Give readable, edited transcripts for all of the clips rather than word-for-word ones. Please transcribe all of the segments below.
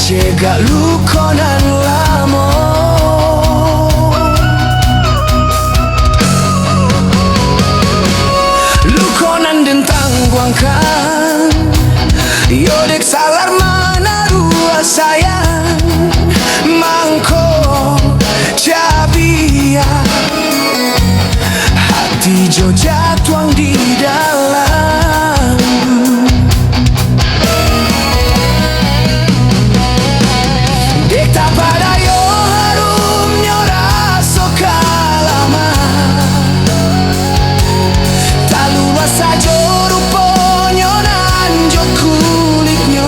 cegak lukonan lamo lukonan dentang guangkan yodek salar mana rua sayang mangko cabia hati jo jatuang di dalam dek tak pada yo harumnya rasa kalama tak luas saja rupanya nanjok kulitnya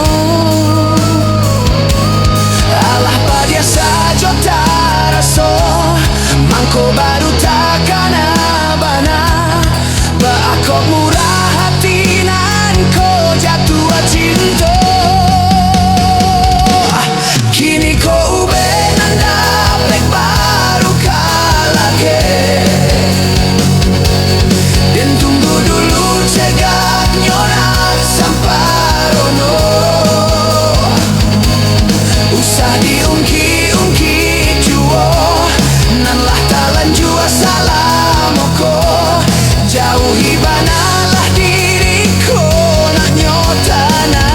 alah pada saja tak rasa mangko baru takkan abana kau murah hati nan kau jatuh cinta kini kau benanda plek baru kalage dan tunggu dulu cegak nyonak samparono usah diungki-ungki juo nan lah talan jua salah moko jauhi banalah diriku nak nyotana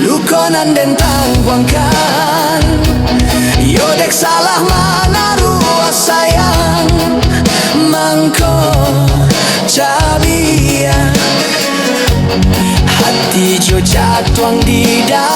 lukonan dentang guangkan yodek salah mana ruas sayang mangko cabia hati jo jatuang di dalam